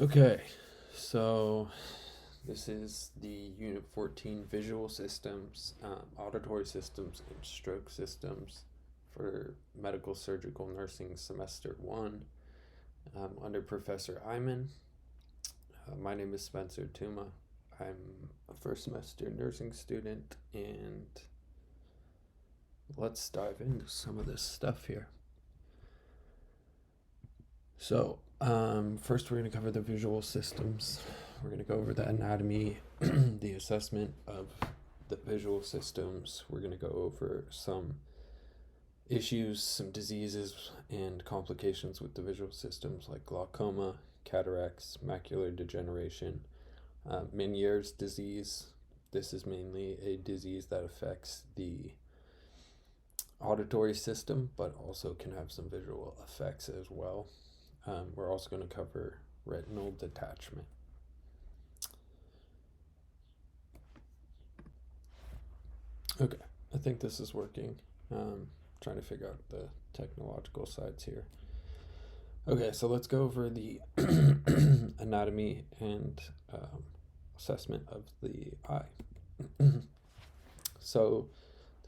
Okay, so this is the Unit 14 Visual Systems, Auditory Systems, and Stroke Systems for Medical Surgical Nursing Semester 1 under Professor Iman. My name is Spencer Tuma. I'm a first semester nursing student, and let's dive into some of this stuff here. First we're going to cover the visual systems. We're going to go over the anatomy, the assessment of the visual systems. We're going to go over some issues, some diseases, and complications with the visual systems like glaucoma, cataracts, macular degeneration, Meniere's disease. This is mainly a disease that affects the auditory system, but also can have some visual effects as well. We're also going to cover retinal detachment. Okay, I think this is working. Trying to figure out the technological sides here. Okay, so let's go over the anatomy and assessment of the eye. So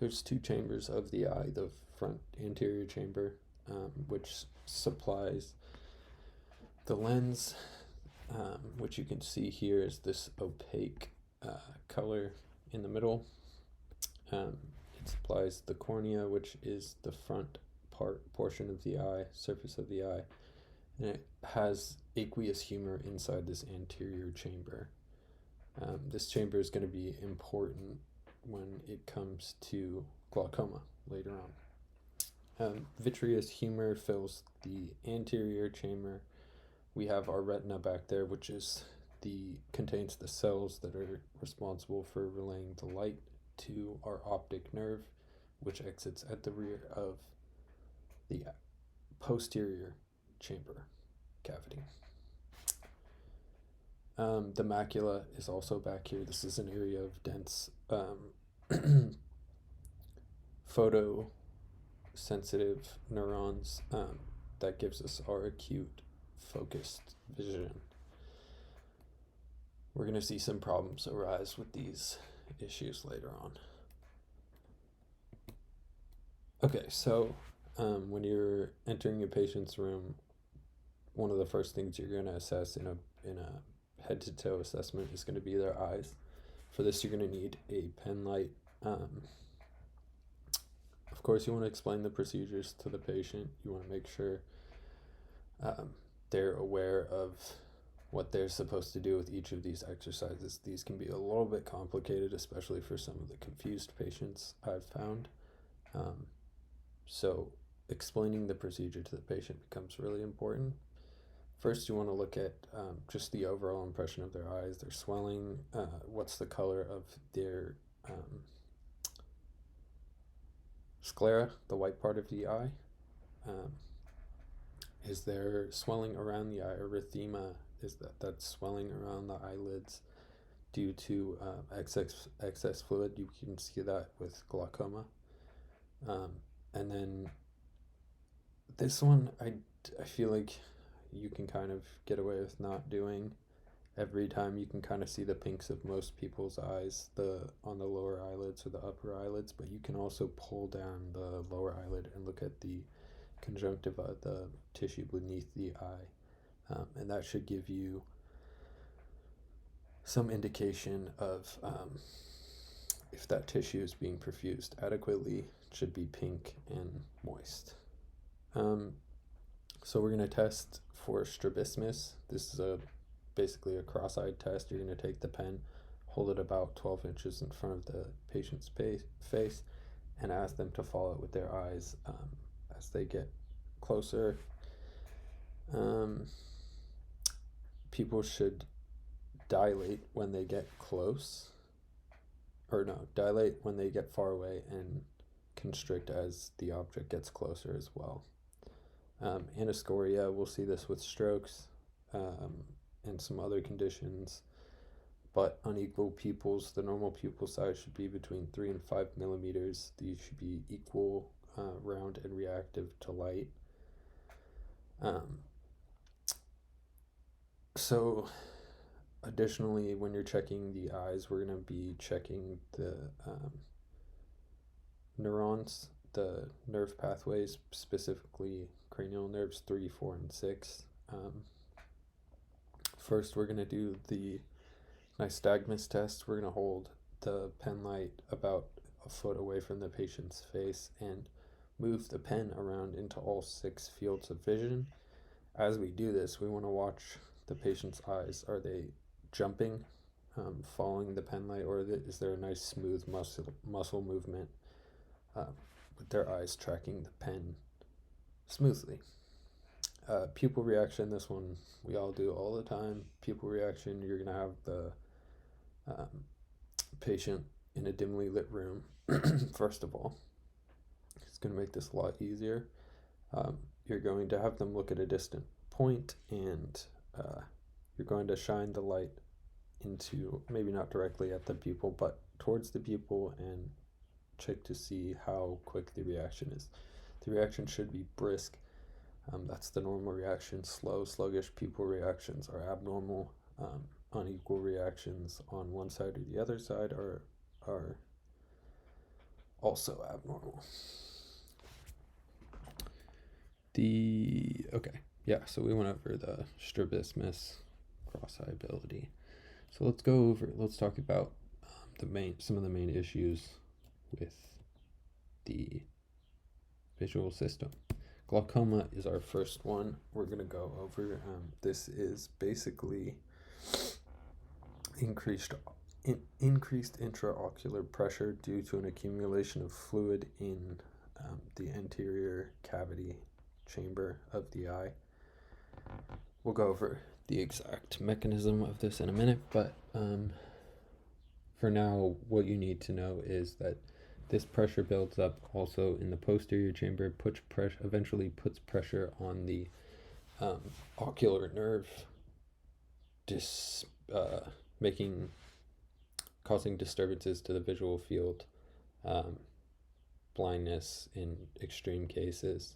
there's two chambers of the eye, the front anterior chamber, which supplies the lens, which you can see here is this opaque color in the middle. It supplies the cornea, which is the front portion of the eye, surface of the eye, and it has aqueous humor inside this anterior chamber. This chamber is going to be important when it comes to glaucoma later on. Vitreous humor fills the anterior chamber. We have our retina back there, which is contains the cells that are responsible for relaying the light to our optic nerve, which exits at the rear of the posterior chamber cavity. The macula is also back here. This is an area of dense photosensitive neurons that gives us our acute focused vision. We're going to see some problems arise with these issues later on. Okay, so when you're entering a patient's room, one of the first things you're going to assess in a head to toe assessment is going to be their eyes. For this, you're going to need a pen light. Of course, you want to explain the procedures to the patient. You want to make sure they're aware of what they're supposed to do with each of these exercises. These can be a little bit complicated, especially for some of the confused patients I've found. So explaining the procedure to the patient becomes really important. First, you want to look at just the overall impression of their eyes, their swelling, what's the color of their sclera, the white part of the eye. Is there swelling around the eye? Erythema is that's swelling around the eyelids due to excess fluid. You can see that with glaucoma. And then this one, I feel like you can kind of get away with not doing. Every time you can kind of see the pinks of most people's eyes, on the lower eyelids or the upper eyelids, but you can also pull down the lower eyelid and look at the conjunctiva, the tissue beneath the eye, and that should give you some indication of if that tissue is being perfused adequately. It should be pink and moist. So we're going to test for strabismus. This is basically a cross-eyed test. You're going to take the pen, hold it about 12 inches in front of the patient's face, and ask them to follow it with their eyes as they get closer. People should dilate when they get close, or no, dilate when they get far away and constrict as the object gets closer as well. Anoscoria, we'll see this with strokes and some other conditions, but unequal pupils, the normal pupil size should be between 3 and 5 millimeters. These should be equal, round, and reactive to light. So additionally, when you're checking the eyes, we're going to be checking the neurons, the nerve pathways, specifically cranial nerves 3, 4, and 6. First, we're going to do the nystagmus test. We're going to hold the pen light about a foot away from the patient's face and move the pen around into all 6 fields of vision. As we do this, we want to watch the patient's eyes. Are they jumping, following the pen light, or is there a nice smooth muscle movement with their eyes tracking the pen smoothly? Pupil reaction, this one we all do all the time. Pupil reaction, you're going to have the patient in a dimly lit room, first of all. It's going to make this a lot easier. You're going to have them look at a distant point, and you're going to shine the light into, maybe not directly at the pupil, but towards the pupil, and check to see how quick the reaction is. The reaction should be brisk. That's the normal reaction. Slow, sluggish pupil reactions are abnormal. Unequal reactions on one side or the other side are also abnormal. So we went over the strabismus, cross-eye ability. So let's talk about some of the main issues with the visual system. Glaucoma is our first one we're going to go over. This is basically increased intraocular pressure due to an accumulation of fluid in the anterior cavity chamber of the eye. We'll go over the exact mechanism of this in a minute, but for now, what you need to know is that this pressure builds up also in the posterior chamber, eventually puts pressure on the ocular nerve, causing disturbances to the visual field, blindness in extreme cases.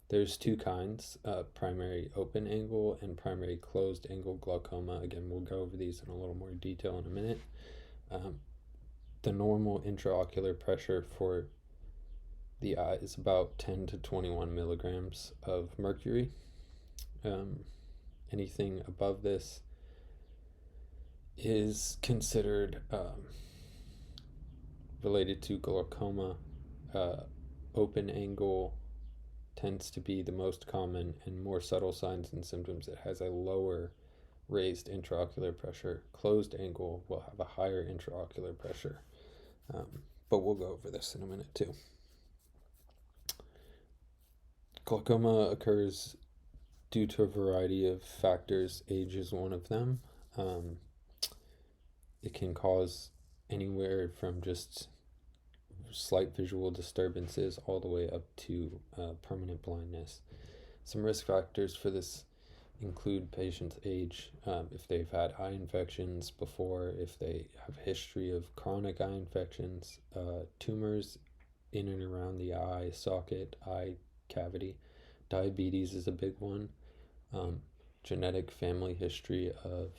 There's 2 kinds, primary open angle and primary closed angle glaucoma. Again, we'll go over these in a little more detail in a minute. The normal intraocular pressure for the eye is about 10 to 21 milligrams of mercury. Anything above this is considered related to glaucoma. Open angle tends to be the most common and more subtle signs and symptoms. It has a lower raised intraocular pressure. Closed angle will have a higher intraocular pressure. But we'll go over this in a minute too. Glaucoma occurs due to a variety of factors. Age is one of them. It can cause anywhere from just slight visual disturbances all the way up to permanent blindness. Some risk factors for this include patient's age, if they've had eye infections before, if they have a history of chronic eye infections, tumors in and around the eye socket, eye cavity. Diabetes is a big one. Genetic family history of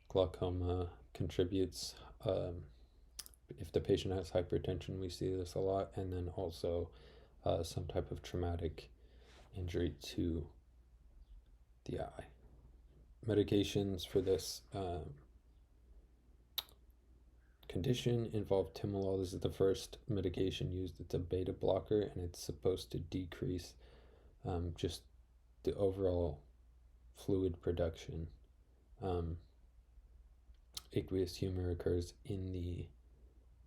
glaucoma contributes. If the patient has hypertension, we see this a lot, and then also some type of traumatic injury to the eye. Medications for this condition involve timolol. This is the first medication used. It's a beta blocker, and it's supposed to decrease just the overall fluid production. Aqueous humor occurs in the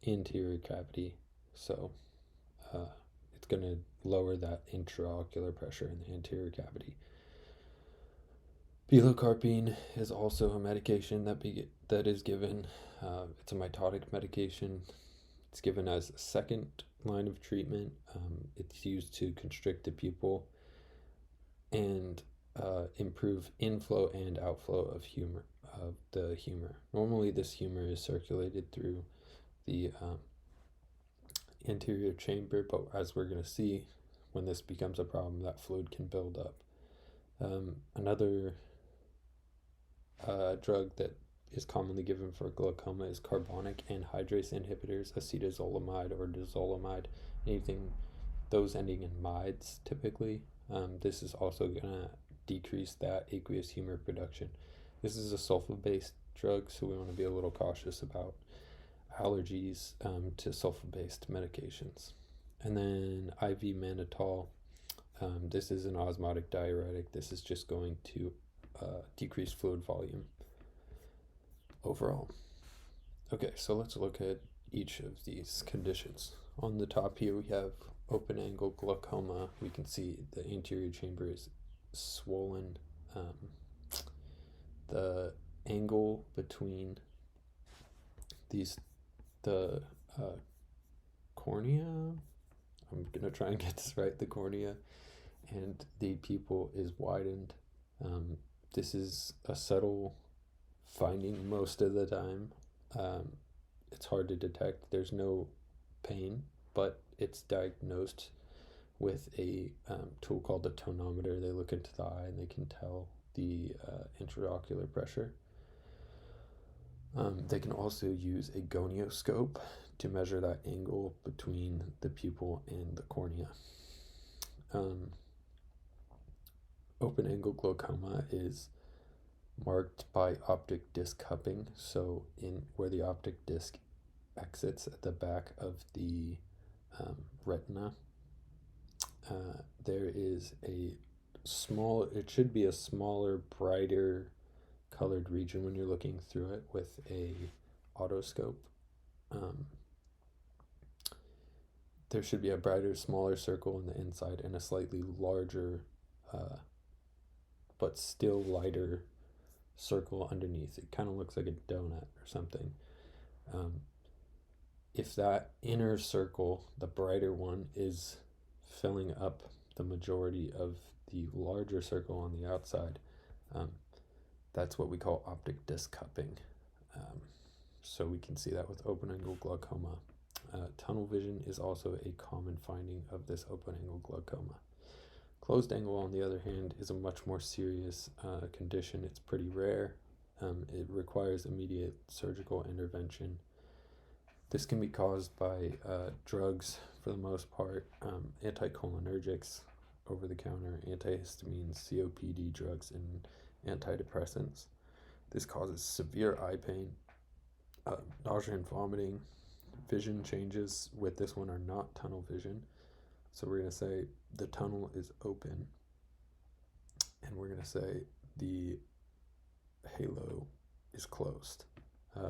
anterior cavity, so it's going to lower that intraocular pressure in the anterior cavity. Pilocarpine is also a medication that is given. It's a mitotic medication. It's given as a second line of treatment. It's used to constrict the pupil and improve inflow and outflow of the humor. Normally, this humor is circulated through the anterior chamber, but as we're going to see, when this becomes a problem, that fluid can build up. Another drug that is commonly given for glaucoma is carbonic anhydrase inhibitors, acetazolamide or dazolamide, anything those ending in mides typically. This is also going to decrease that aqueous humor production. This is a sulfa-based drug, so we want to be a little cautious about allergies to sulfa-based medications. And then IV mannitol. This is an osmotic diuretic. This is just going to decrease fluid volume overall. Okay, so let's look at each of these conditions. On the top here we have open angle glaucoma. We can see the anterior chamber is swollen. The angle between the cornea, I'm gonna try and get this right, the cornea and the pupil is widened. This is a subtle finding most of the time. It's hard to detect. There's no pain, but it's diagnosed with a tool called a tonometer. They look into the eye and they can tell the intraocular pressure. They can also use a gonioscope to measure that angle between the pupil and the cornea. Open angle glaucoma is marked by optic disc cupping. So in where the optic disc exits at the back of the retina, there is it should be a smaller, brighter colored region when you're looking through it with a otoscope. There should be a brighter, smaller circle on the inside and a slightly larger but still lighter circle underneath. It kind of looks like a donut or something. If that inner circle, the brighter one, is filling up the majority of the larger circle on the outside, that's what we call optic disc cupping. So we can see that with open angle glaucoma. Tunnel vision is also a common finding of this open angle glaucoma. Closed angle, on the other hand, is a much more serious condition. It's pretty rare. It requires immediate surgical intervention. This can be caused by drugs, for the most part, anticholinergics, over-the-counter antihistamines, COPD drugs, and antidepressants. This causes severe eye pain, nausea and vomiting. Vision changes with this one are not tunnel vision. So we're going to say the tunnel is open, and we're going to say the halo is closed.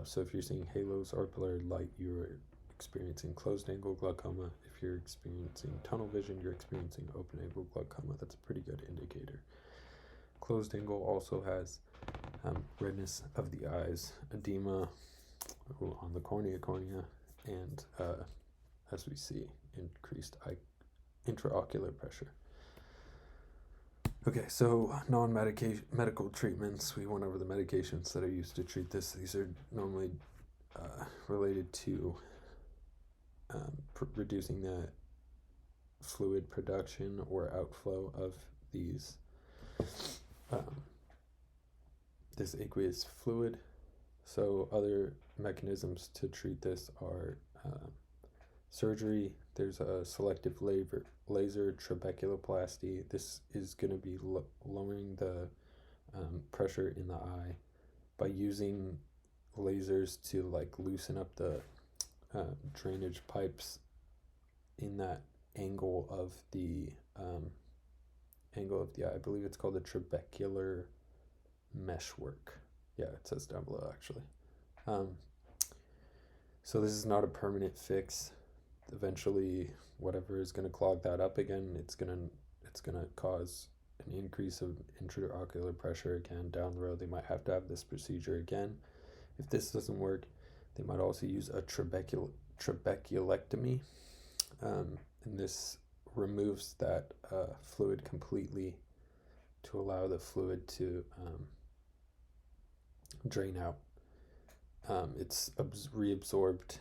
So if you're seeing halos or blurred light, you're experiencing closed angle glaucoma. If you're experiencing tunnel vision, you're experiencing open angle glaucoma. That's a pretty good indicator. Closed angle also has redness of the eyes, edema on the cornea, and as we see, increased intraocular pressure. Okay, so non-medical treatments. We went over the medications that are used to treat this. These are normally related to reducing the fluid production or outflow of this aqueous fluid. So other mechanisms to treat this are surgery. There's a selective laser trabeculoplasty. This is going to be lowering the pressure in the eye by using lasers to loosen up the drainage pipes in that angle of the eye. I believe it's called the trabecular meshwork. Yeah, it says down below actually. So this is not a permanent fix. Eventually, whatever is going to clog that up again, it's going to cause an increase of intraocular pressure again down the road. They might have to have this procedure again. If this doesn't work, they might also use a trabeculectomy, and this removes that fluid completely to allow the fluid to drain out. It's reabsorbed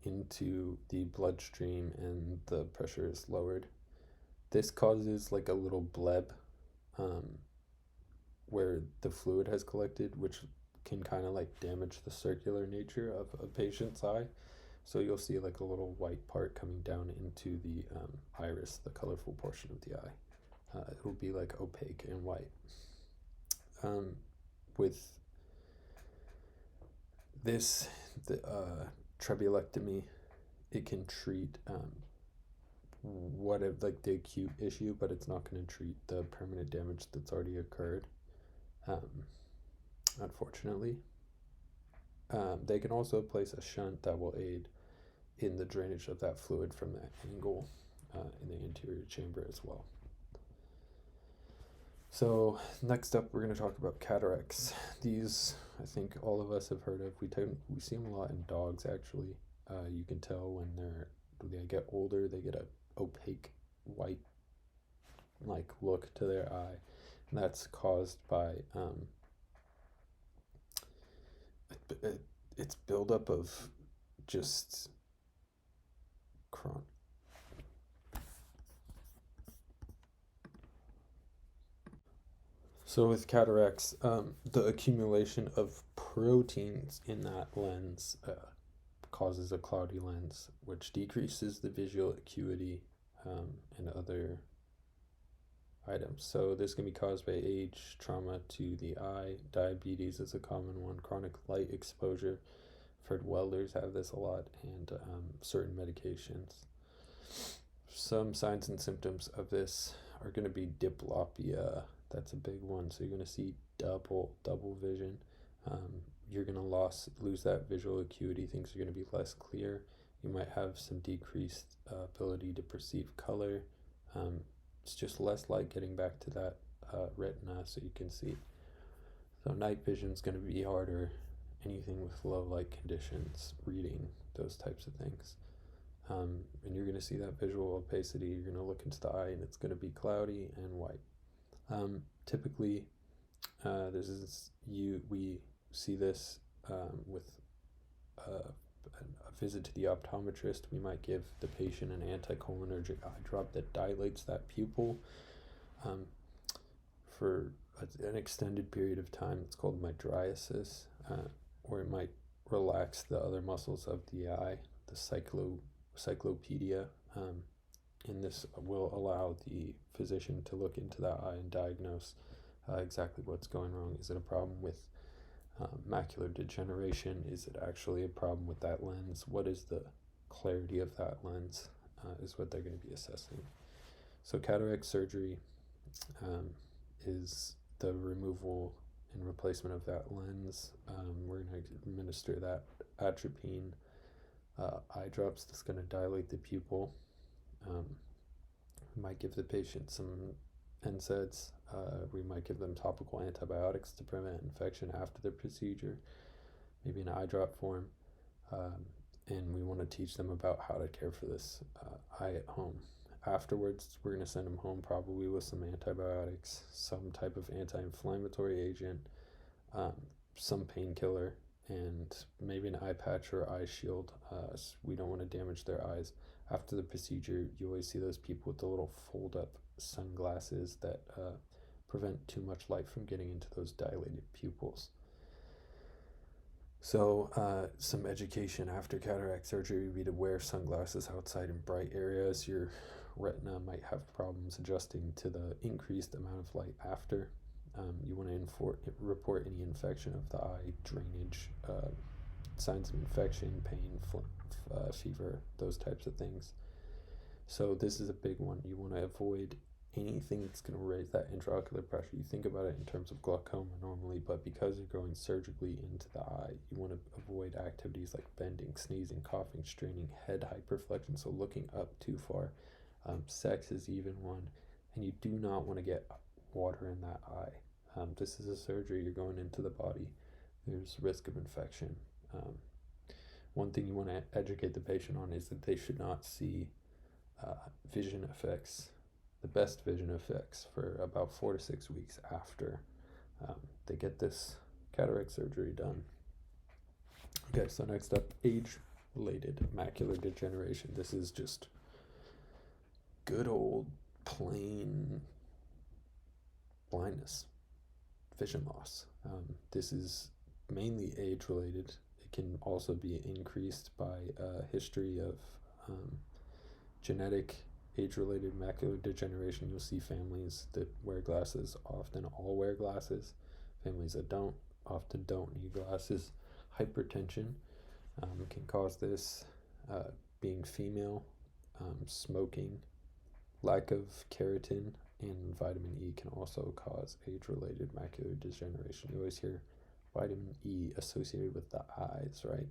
into the bloodstream and the pressure is lowered. This causes like a little bleb where the fluid has collected, which can kind of like damage the circular nature of a patient's eye. So you'll see like a little white part coming down into the iris, the colorful portion of the eye. It'll be like opaque and white. With this, the trabeculectomy, it can treat like the acute issue, but it's not going to treat the permanent damage that's already occurred. Unfortunately, they can also place a shunt that will aid in the drainage of that fluid from that angle in the anterior chamber as well. So next up, we're going to talk about cataracts. These, I think all of us have heard of. We see them a lot in dogs, actually. You can tell when they get older, they get a opaque white like look to their eye, and that's caused by it's buildup of just So with cataracts, the accumulation of proteins in that lens causes a cloudy lens, which decreases the visual acuity and other items. So this can be caused by age, trauma to the eye, diabetes is a common one, chronic light exposure. I've heard welders have this a lot, and certain medications. Some signs and symptoms of this are going to be diplopia. That's a big one. So you're going to see double vision. You're going to lose that visual acuity. Things are going to be less clear. You might have some decreased ability to perceive color. It's just less light getting back to that retina so you can see. So night vision is going to be harder. Anything with low light conditions, reading, those types of things. And you're going to see that visual opacity. You're going to look into the eye and it's going to be cloudy and white. Typically, we see this with a visit to the optometrist. We might give the patient an anticholinergic eye drop that dilates that pupil for an extended period of time. It's called mydriasis, or it might relax the other muscles of the eye, the cyclopedia. And this will allow the physician to look into that eye and diagnose exactly what's going wrong. Is it a problem with macular degeneration? Is it actually a problem with that lens? What is the clarity of that lens is what they're going to be assessing. So cataract surgery is the removal and replacement of that lens. We're going to administer that atropine eye drops that's going to dilate the pupil. We might give the patient some NSAIDs. We might give them topical antibiotics to prevent infection after the procedure, maybe in eye drop form. And we want to teach them about how to care for this eye at home. Afterwards, we're going to send them home probably with some antibiotics, some type of anti-inflammatory agent, some painkiller, and maybe an eye patch or eye shield. So we don't want to damage their eyes. After the procedure, you always see those people with the little fold-up sunglasses that prevent too much light from getting into those dilated pupils. So some education after cataract surgery would be to wear sunglasses outside in bright areas. Your retina might have problems adjusting to the increased amount of light after. You want to report any infection of the eye, drainage, signs of infection, pain, fever, those types of things. So this is a big one. You want to avoid anything that's going to raise that intraocular pressure. You think about it in terms of glaucoma normally, but because you're going surgically into the eye, you want to avoid activities like bending, sneezing, coughing, straining, head hyperflexion, so looking up too far. Sex is even one, and you do not want to get water in that eye. This is a surgery, you're going into the body. There's risk of infection. One thing you want to educate the patient on is that they should not see vision effects, the best vision effects, for about 4 to 6 weeks after they get this cataract surgery done. Okay, so next up, age-related macular degeneration. This is just good old plain blindness, vision loss. This is mainly age related. It can also be increased by a history of um, genetic age related macular degeneration. You'll see families that wear glasses often all wear glasses. Families that don't often don't need glasses. Hypertension can cause this. Being female, smoking, lack of keratin and vitamin E can also cause age-related macular degeneration. You always hear vitamin E associated with the eyes, right?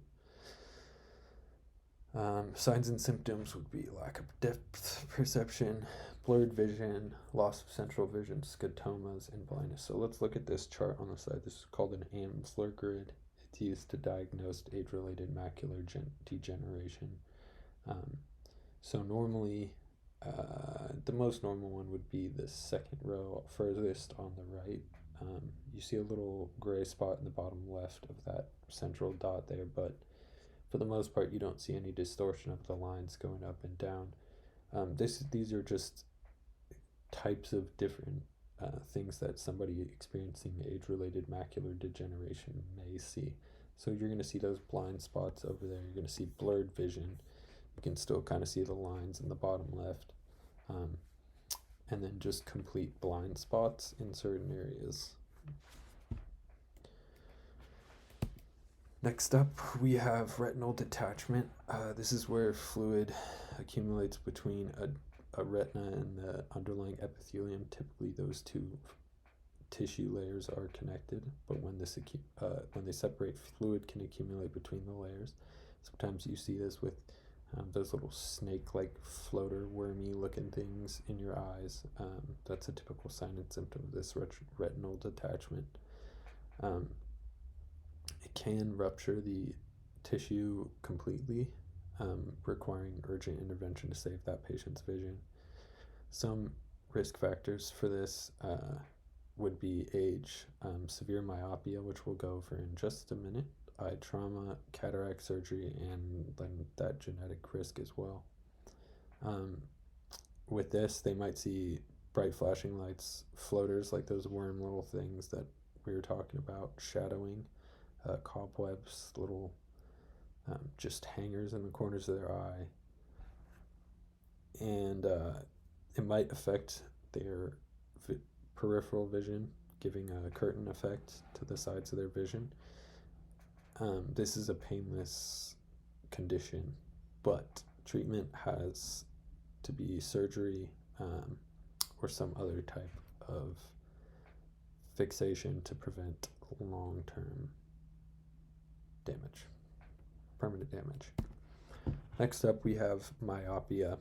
Signs and symptoms would be lack of depth perception, blurred vision, loss of central vision, scotomas, and blindness. So let's look at this chart on the side. This is called an Amsler grid. It's used to diagnose age-related macular degeneration. So normally, the most normal one would be the second row furthest on the right. You see a little gray spot in the bottom left of that central dot there, but for the most part, you don't see any distortion of the lines going up and down. These are just types of different things that somebody experiencing age-related macular degeneration may see. So you're going to see those blind spots over there. You're going to see blurred vision. You can still kind of see the lines in the bottom left. And then just complete blind spots in certain areas. Next up, we have retinal detachment. This is where fluid accumulates between a retina and the underlying epithelium. Typically, those two tissue layers are connected, but when they separate, fluid can accumulate between the layers. Sometimes you see this with those little snake-like floater, wormy-looking things in your eyes. That's a typical sign and symptom of this retinal detachment. It can rupture the tissue completely, requiring urgent intervention to save that patient's vision. Some risk factors for this would be age, severe myopia, which we'll go over in just a minute, eye trauma, cataract surgery, and then that genetic risk as well. With this, they might see bright flashing lights, floaters like those worm little things that we were talking about, shadowing, cobwebs, little just hangers in the corners of their eye. And it might affect their peripheral vision, giving a curtain effect to the sides of their vision. This is a painless condition, but treatment has to be surgery or some other type of fixation to prevent long-term damage, permanent damage. Next up, we have myopia.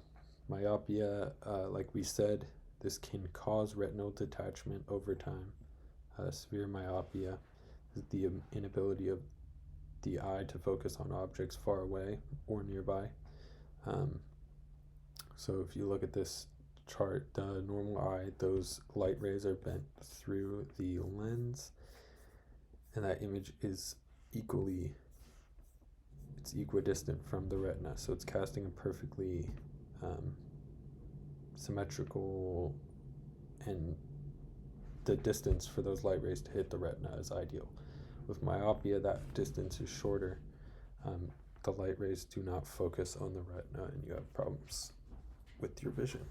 Myopia, like we said, this can cause retinal detachment over time. Severe myopia is the inability of the eye to focus on objects far away or nearby. So if you look at this chart, the normal eye, those light rays are bent through the lens, and that image is equidistant from the retina, so it's casting a perfectly symmetrical, and the distance for those light rays to hit the retina is ideal. With myopia, that distance is shorter. The light rays do not focus on the retina, and you have problems with your vision.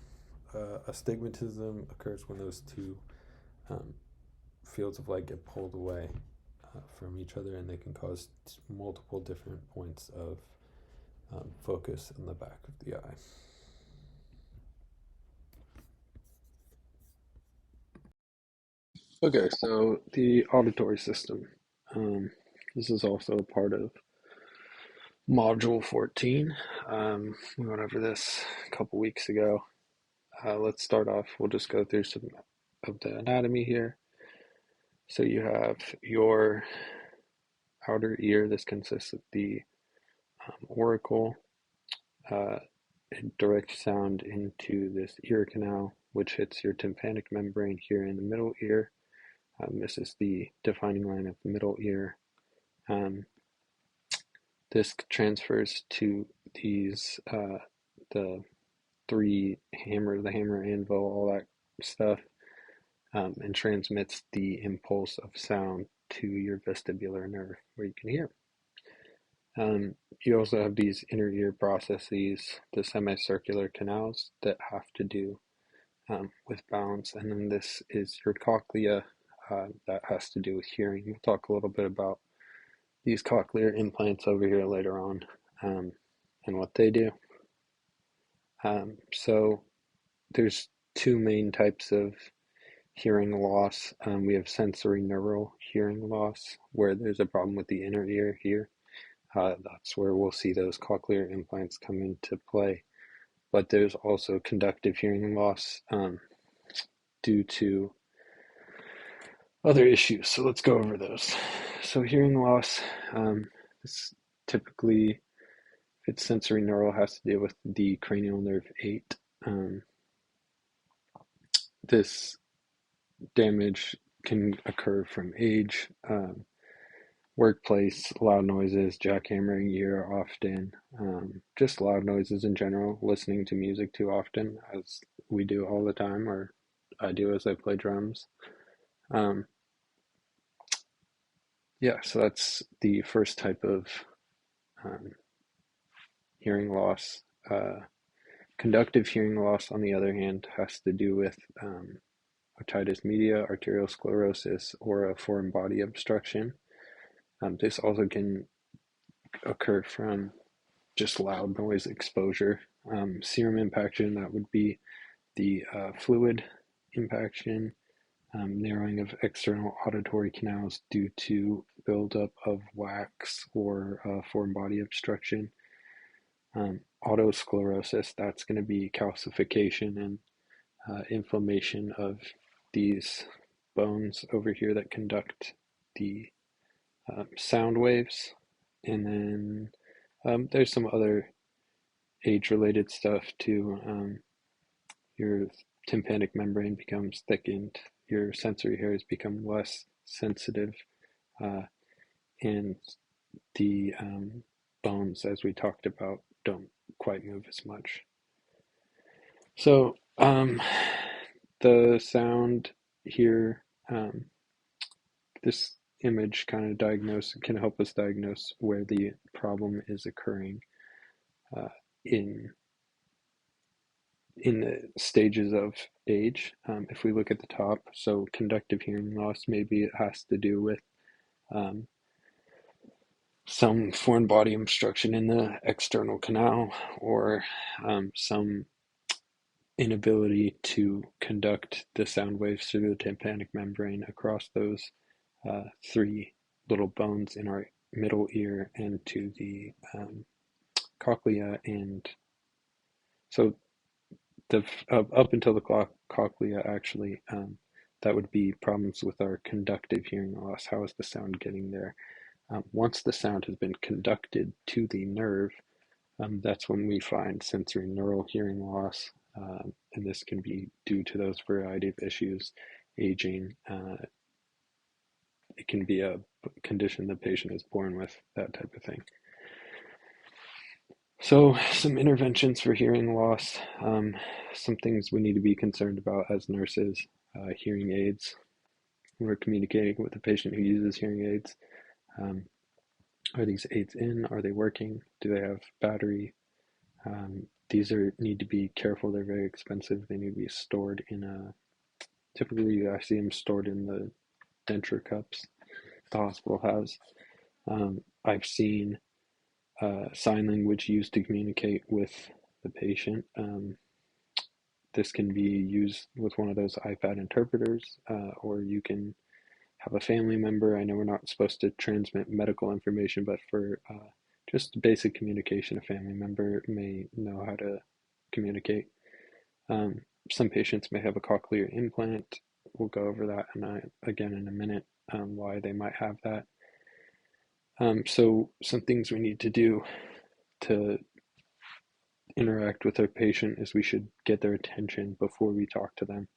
Astigmatism occurs when those two fields of light get pulled away from each other, and they can cause multiple different points of focus in the back of the eye. Okay, so the auditory system. This is also a part of Module 14. We went over this a couple weeks ago. Let's start off. We'll just go through some of the anatomy here. So you have your outer ear. This consists of the auricle. It directs sound into this ear canal, which hits your tympanic membrane here in the middle ear. This is the defining line of the middle ear. This transfers to these, the three hammer, the hammer, anvil, all that stuff. and transmits the impulse of sound to your vestibular nerve where you can hear. You also have these inner ear processes, the semicircular canals that have to do with balance, and then this is your cochlea that has to do with hearing. We'll talk a little bit about these cochlear implants over here later on and what they do. So there's two main types of hearing loss. We have sensory neural hearing loss, where there's a problem with the inner ear here. That's where we'll see those cochlear implants come into play. But there's also conductive hearing loss due to other issues. So let's go over those. So hearing loss, this typically, if it's sensory neural, has to deal with the cranial nerve 8. This damage can occur from age, workplace, loud noises, jackhammering ear often, just loud noises in general, listening to music too often, as we do all the time, or I do as I play drums. Yeah, so that's the first type of um, hearing loss. Conductive hearing loss, on the other hand, has to do with otitis media, arteriosclerosis, or a foreign body obstruction. This also can occur from just loud noise exposure. Serum impaction, that would be the fluid impaction, narrowing of external auditory canals due to buildup of wax or foreign body obstruction. Autosclerosis, that's going to be calcification and inflammation of these bones over here that conduct the sound waves. And then there's some other age-related stuff too. Your tympanic membrane becomes thickened, your sensory hairs become less sensitive, and the bones, as we talked about, don't quite move as much. So the sound here, this image kind of can help us diagnose where the problem is occurring in the stages of age. If we look at the top, so conductive hearing loss, maybe it has to do with some foreign body obstruction in the external canal, or some inability to conduct the sound waves through the tympanic membrane across those three little bones in our middle ear and to the cochlea. And so up until the cochlea, actually, that would be problems with our conductive hearing loss. How is the sound getting there? Once the sound has been conducted to the nerve, that's when we find sensory neural hearing loss, and this can be due to those variety of issues, aging. It can be a condition the patient is born with, that type of thing. So some interventions for hearing loss, some things we need to be concerned about as nurses, hearing aids. We're communicating with the patient who uses hearing aids. Are these aids in? Are they working? Do they have battery? These need to be careful. They're very expensive. They need to be stored in typically I see them stored in the denture cups the hospital has. I've seen sign language used to communicate with the patient. This can be used with one of those iPad interpreters, or you can have a family member. I know we're not supposed to transmit medical information, but for just basic communication, a family member may know how to communicate. Some patients may have a cochlear implant. We'll go over that again in a minute, why they might have that. So some things we need to do to interact with our patient is we should get their attention before we talk to them.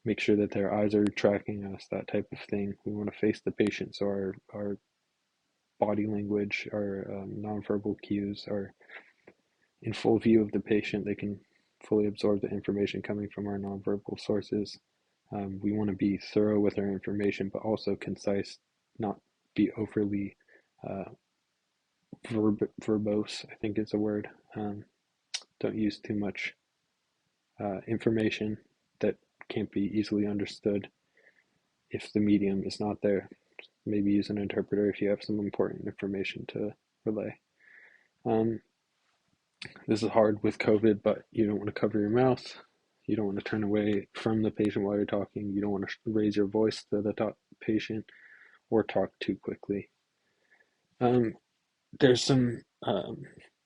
Make sure that their eyes are tracking us, that type of thing. We want to face the patient, so our body language, our nonverbal cues are in full view of the patient. They can fully absorb the information coming from our nonverbal sources. We want to be thorough with our information, but also concise, not be overly uh, verbose, I think is a word. Don't use too much information that can't be easily understood if the medium is not there. Maybe use an interpreter if you have some important information to relay. Um, this is hard with COVID, but you don't want to cover your mouth. You don't want to turn away from the patient while you're talking. You don't want to raise your voice to the patient or talk too quickly. Um, there's some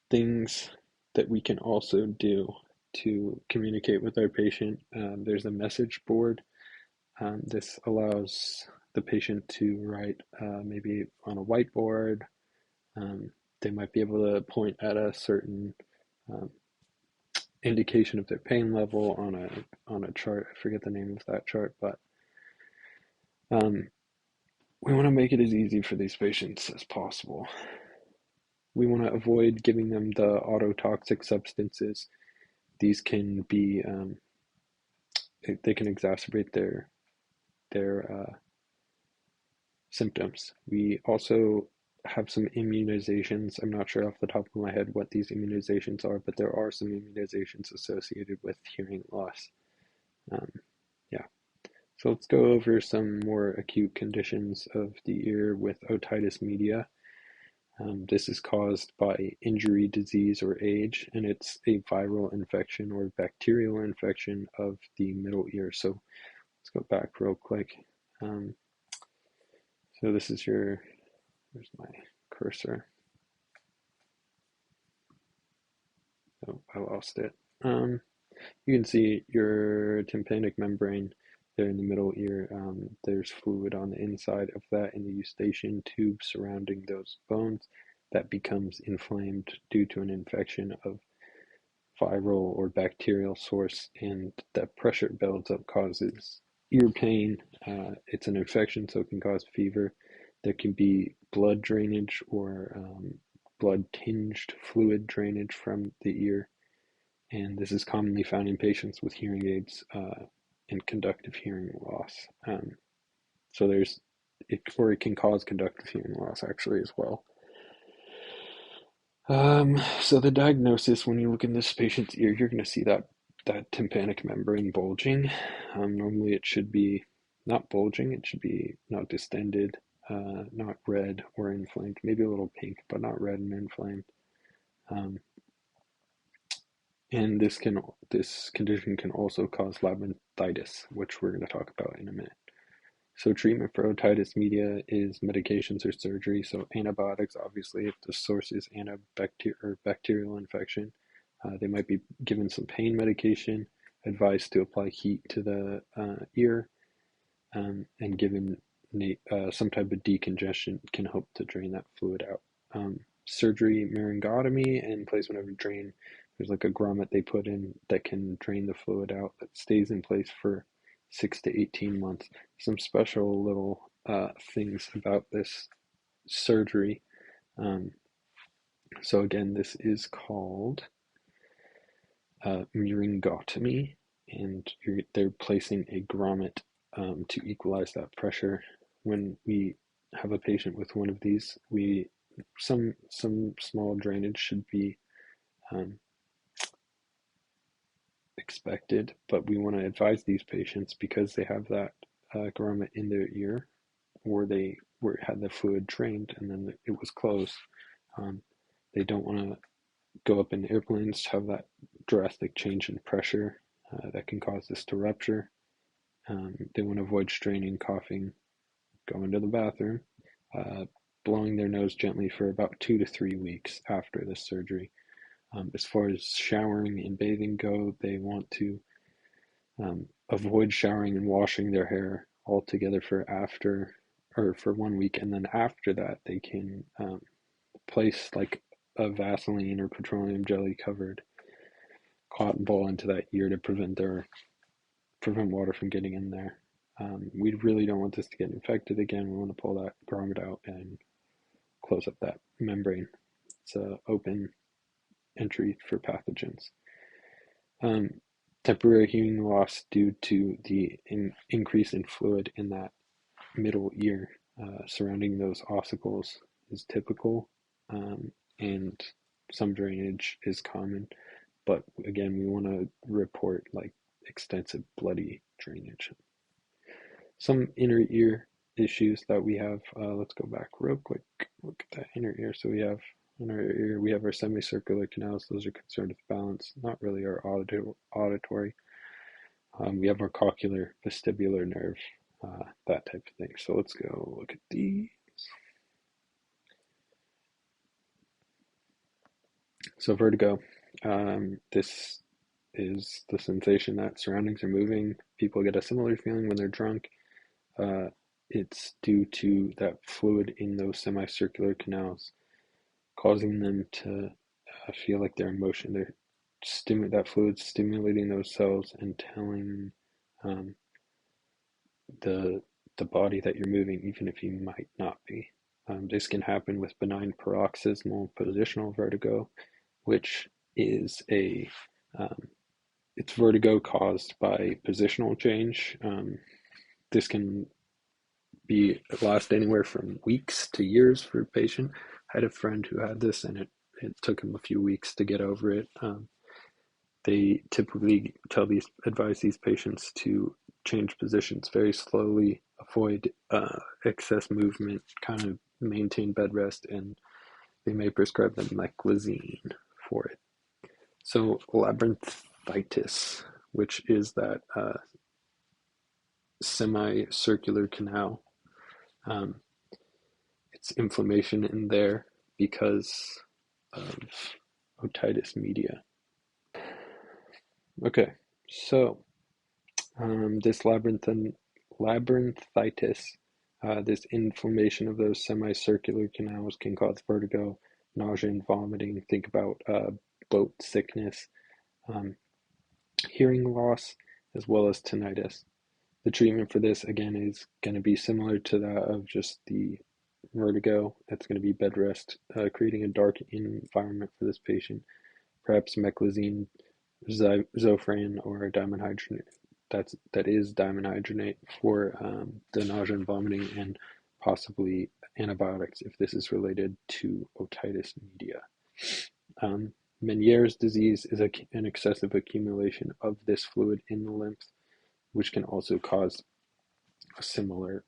things that we can also do to communicate with our patient. There's a message board. This allows the patient to write maybe on a whiteboard. Um, they might be able to point at a certain um, indication of their pain level on a chart. I forget the name of that chart, but um, we want to make it as easy for these patients as possible. We want to avoid giving them the autotoxic substances. These can be they can exacerbate their symptoms. We also have some immunizations. I'm not sure off the top of my head what these immunizations are, but there are some immunizations associated with hearing loss. Um, yeah. So let's go over some more acute conditions of the ear with otitis media. This is caused by injury, disease, or age, and it's a viral infection or bacterial infection of the middle ear. So let's go back real quick. Um, so this is where's my cursor? Oh, I lost it. You can see your tympanic membrane there in the middle ear. There's fluid on the inside of that in the eustachian tube surrounding those bones that becomes inflamed due to an infection of viral or bacterial source, and that pressure builds up, causes ear pain. It's an infection, so it can cause fever. There can be blood drainage or blood tinged fluid drainage from the ear, and this is commonly found in patients with hearing aids and conductive hearing loss. So it can cause conductive hearing loss actually as well. So the diagnosis, when you look in this patient's ear, you're going to see that tympanic membrane bulging. Normally it should be not bulging, it should be not distended, not red or inflamed, maybe a little pink, but not red and inflamed. Um, and this condition can also cause labyrinthitis, which we're going to talk about in a minute. So treatment for otitis media is medications or surgery. So antibiotics, obviously, if the source is bacterial infection, they might be given some pain medication, advised to apply heat to the ear, and given some type of decongestion can help to drain that fluid out. Surgery, laryngotomy, and placement of a drain. There's like a grommet they put in that can drain the fluid out that stays in place for 6 to 18 months. Some special little things about this surgery. Um, so again, this is called laryngotomy, and they're placing a grommet to equalize that pressure. When we have a patient with one of these, some small drainage should be um, expected, but we want to advise these patients because they have that grommet in their ear, or they had the fluid drained and then it was closed. They don't want to go up in airplanes to have that drastic change in pressure that can cause this to rupture. They want to avoid straining, coughing, going to the bathroom, uh, blowing their nose gently for about 2 to 3 weeks after this surgery. As far as showering and bathing go, they want to avoid showering and washing their hair altogether for 1 week, and then after that they can place like a Vaseline or petroleum jelly covered cotton ball into that ear to prevent water from getting in there. We really don't want this to get infected again. We want to pull that grommet out and close up that membrane. It's an open entry for pathogens. Temporary hearing loss due to the increase in fluid in that middle ear surrounding those ossicles is typical, and some drainage is common. But again, we want to report like extensive bloody drainage. Some inner ear issues that we have. Let's go back real quick. Look at that inner ear. So we have in our ear, we have our semicircular canals. Those are concerned with balance, not really our auditory. We have our cochlear vestibular nerve, that type of thing. So let's go look at these. So vertigo. This is the sensation that surroundings are moving. People get a similar feeling when they're drunk. Uh, it's due to that fluid in those semicircular canals causing them to feel like they're in motion. That fluid stimulating those cells and telling um, the the body that you're moving, even if you might not be. This can happen with benign paroxysmal positional vertigo, which is a it's vertigo caused by positional change. This can be last anywhere from weeks to years for a patient. I had a friend who had this, and it took him a few weeks to get over it. They typically advise these patients to change positions very slowly, avoid excess movement, kind of maintain bed rest, and they may prescribe them meclizine for it. So labyrinthitis, which is that semicircular canal, um, it's inflammation in there because of otitis media. Okay, so this labyrinthitis, this inflammation of those semicircular canals can cause vertigo, nausea, and vomiting. Think about boat sickness, um, hearing loss, as well as tinnitus. The treatment for this, again, is going to be similar to that of just the vertigo. That's going to be bed rest, creating a dark environment for this patient. Perhaps meclizine, Zofran, or dimenhydrinate. That is dimenhydrinate for the nausea and vomiting, and possibly antibiotics if this is related to otitis media. Meniere's disease is an excessive accumulation of this fluid in the lymph, which can also cause similar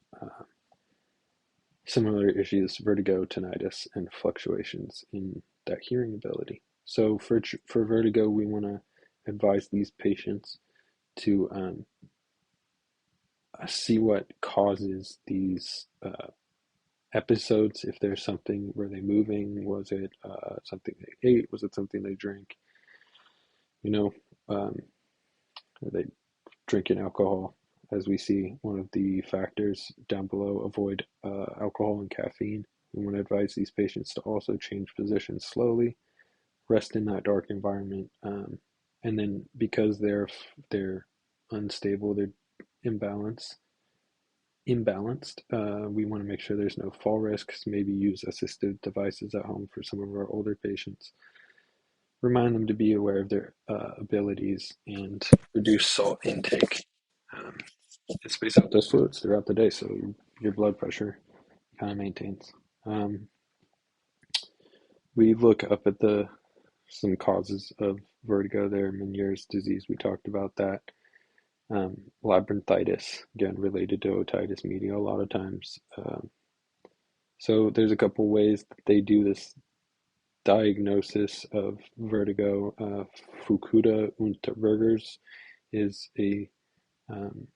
issues, vertigo, tinnitus, and fluctuations in that hearing ability. So for vertigo, we want to advise these patients to see what causes these episodes. If there's something, were they moving? Was it something they ate? Was it something they drank? You know, are they drinking alcohol? As we see, one of the factors down below, avoid alcohol and caffeine. We want to advise these patients to also change positions slowly, rest in that dark environment, and then because they're unstable, they're imbalanced. We want to make sure there's no fall risks. Maybe use assistive devices at home for some of our older patients. Remind them to be aware of their abilities and reduce salt intake. Um, and space out those fluids throughout the day so your blood pressure kind of maintains. Um, we look up at some causes of vertigo there. Meniere's disease, we talked about that. Labyrinthitis, again, related to otitis media a lot of times. So there's a couple ways that they do this diagnosis of vertigo. Fukuda Unterberger's is um,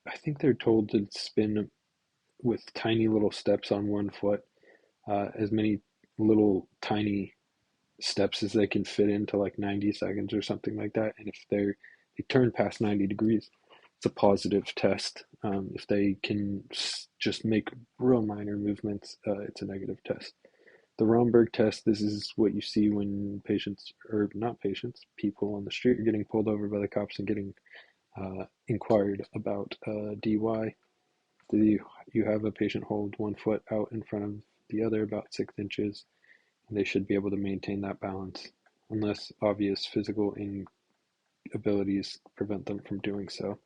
I think they're told to spin with tiny little steps on one foot, as many little tiny steps as they can fit into like 90 seconds or something like that. And if they turn past 90 degrees, it's a positive test. If they can just make real minor movements, it's a negative test. The Romberg test, this is what you see when patients, or not patients, people on the street are getting pulled over by the cops and getting inquired about DUI. You have a patient hold one foot out in front of the other about 6 inches, and they should be able to maintain that balance unless obvious physical abilities prevent them from doing so.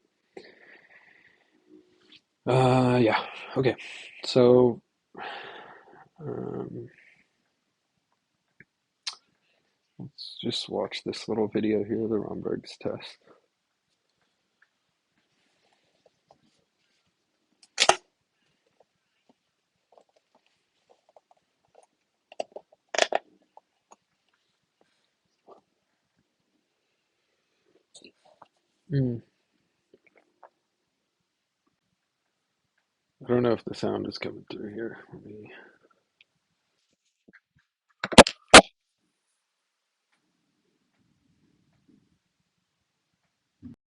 Yeah. Okay. So, um, let's just watch this little video here, the Romberg's test. Mm. I don't know if the sound is coming through here. Let me